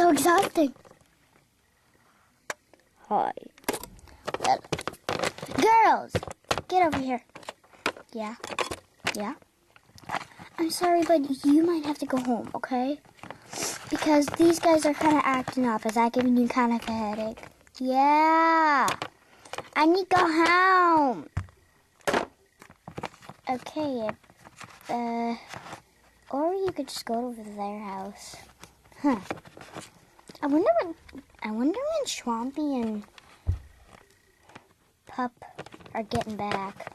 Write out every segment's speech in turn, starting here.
so exhausting. Hi. Girls, get over here. Yeah. I'm sorry, but you might have to go home, okay? Because these guys are kind of acting up. Is that giving you kind of a headache? Yeah. I need to go home. Okay. Or you could just go over to their house. Huh. I wonder when Swampy and Pup are getting back.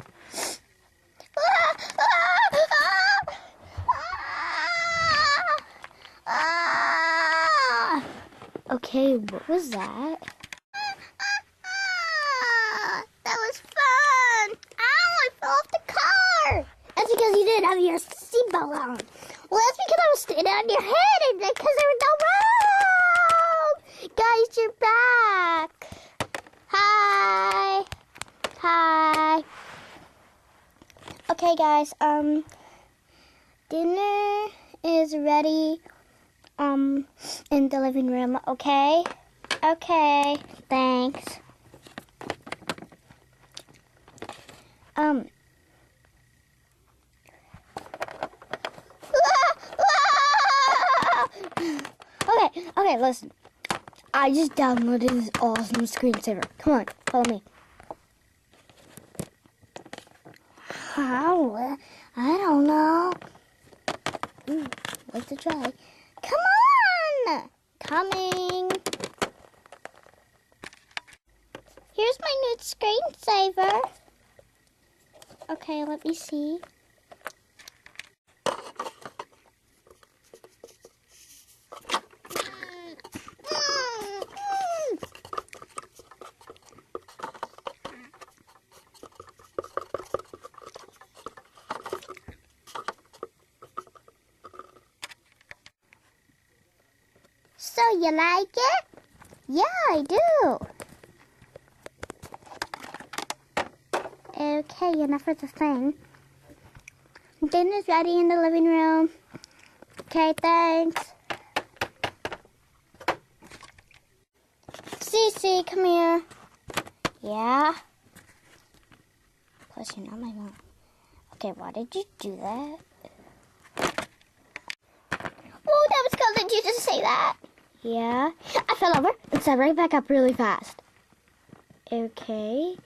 Okay, what was that? That was fun! Ow, I fell off the car! That's because you didn't have your seatbelt on. Well, that's because I was standing on your head and because there was no room! Guys, you're back! Hi! Okay, guys, dinner is ready, in the living room, okay? Okay, thanks. Okay, listen. I just downloaded this awesome screensaver. Come on, follow me. How? I don't know. Let's try. Come on! Coming. Here's my new screensaver. Okay, let me see. So you like it? Yeah, I do. Okay, enough of the thing. Dinner's ready in the living room. Okay, thanks. Cece, come here. Yeah? Plus, you're not my mom. Okay, why did you do that? Oh, that was cool. Did you just say that? Yeah. I fell over and sat right back up really fast. Okay.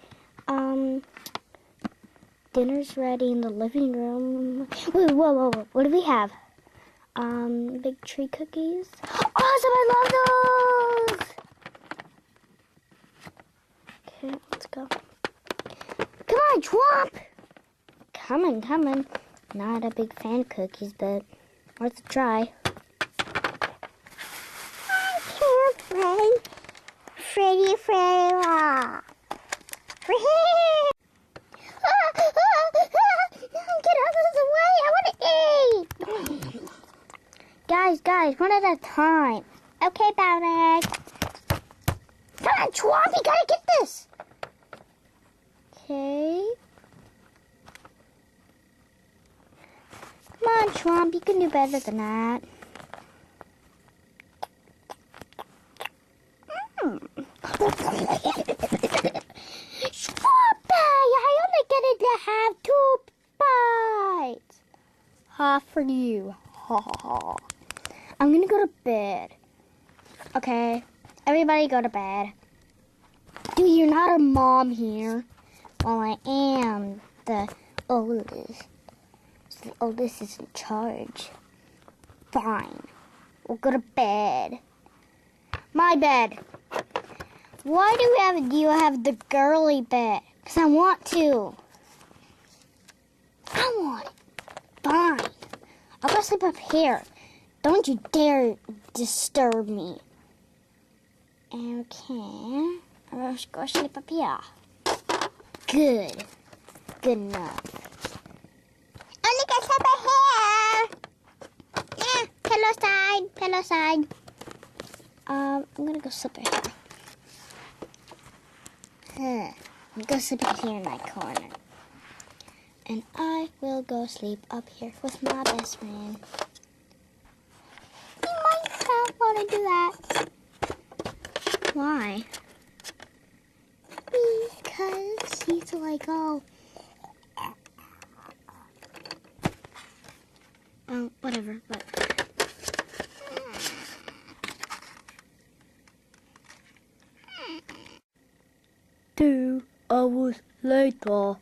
Dinner's ready in the living room. Wait, whoa. What do we have? Big tree cookies. Awesome, I love those! Okay, let's go. Come on, Chomp! Coming. Not a big fan of cookies, but worth a try. Freddy. Get out of the way! I want to eat! Guys, one at a time. Okay, Bowneck. Come on, Chomp, you gotta get this! Okay. Come on, Chomp, you can do better than that. I only get to have 2 bites. Half for you. I'm gonna go to bed. Okay, everybody go to bed. Dude, you're not a mom here. Well, I am the oldest. So the oldest is in charge. Fine. We'll go to bed. My bed. Why do you have the girly bed? Because I want to. I want it. Fine. I'll go sleep up here. Don't you dare disturb me. Okay. I'll just go sleep up here. Good. Good enough. I'm gonna go sleep up here. Pillow side. I'm gonna go sleep up here. I'm gonna sleep up here in my corner. And I will go sleep up here with my best friend. You might have one want to do that. Why? Because he's like, oh, whatever, but. 2 hours later.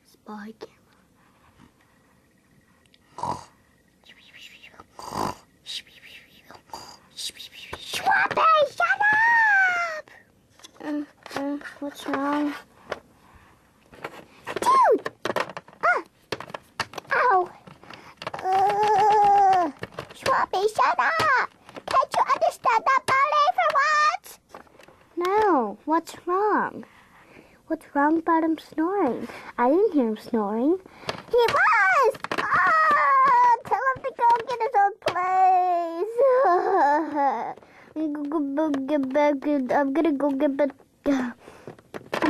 Spy camera. Schwappy, shut up! What's wrong? Dude! Ow! Schwappy, shut up! Can't you understand that ballet for once? No, what's wrong? What's wrong about him snoring? I didn't hear him snoring. He was! Tell him to go get his own place. I'm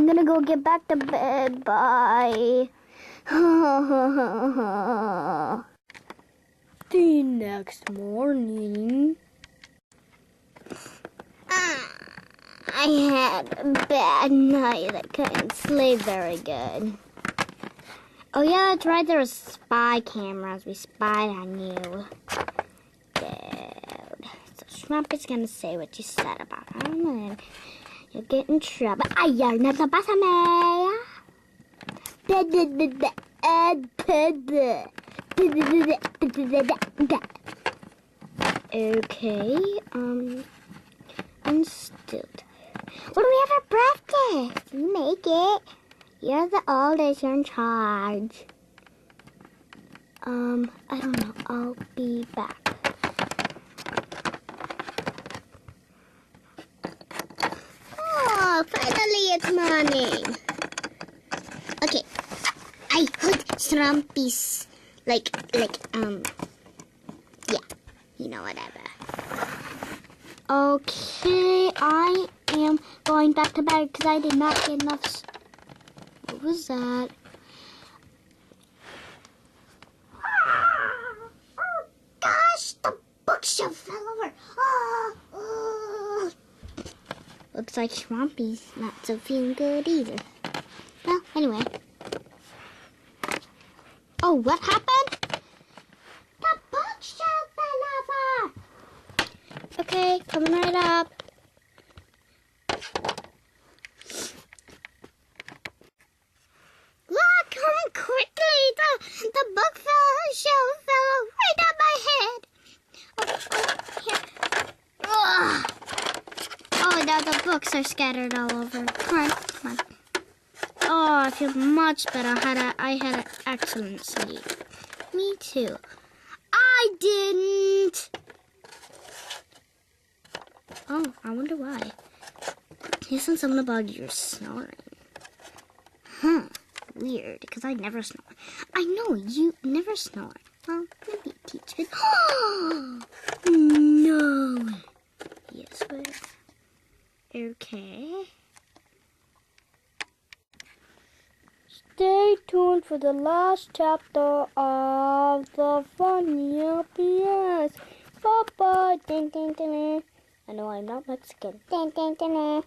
gonna go get back to bed. Bye. The next morning. I had a bad night. I couldn't sleep very good. Oh yeah, that's right. There were spy cameras. We spied on you. Dude. So Schrumpy's gonna say what you said about him and you'll get in trouble. Ay, no te pásame. Okay, I'm still tired. What do we have for breakfast? You make it. You're the oldest, you're in charge. I don't know. I'll be back. Oh, finally it's morning. Okay. I put Schrumpy's, yeah, you know, whatever. Okay, I am going back to bed because I did not get enough. What was that? Oh gosh, the bookshelf fell over. Looks like Schrumpy's not so feeling good either. Well, anyway. Oh, what happened? The bookshelf fell over. Okay, coming right up. Look, come quickly. The bookshelf fell right on my head. Here. Ugh. Oh, now the books are scattered all over. Come on. Oh, I feel much better. I had an excellent sleep. Me too. I didn't. Oh, I wonder why. He said something about your snoring. Weird, because I never snore. I know, you never snore. Well, maybe teach it. No. Yes, but... Okay. Stay tuned for the last chapter of the Funny LPS. Bye-bye. Ding, ding, ding. I know I'm not Mexican. Ding, ding, ding.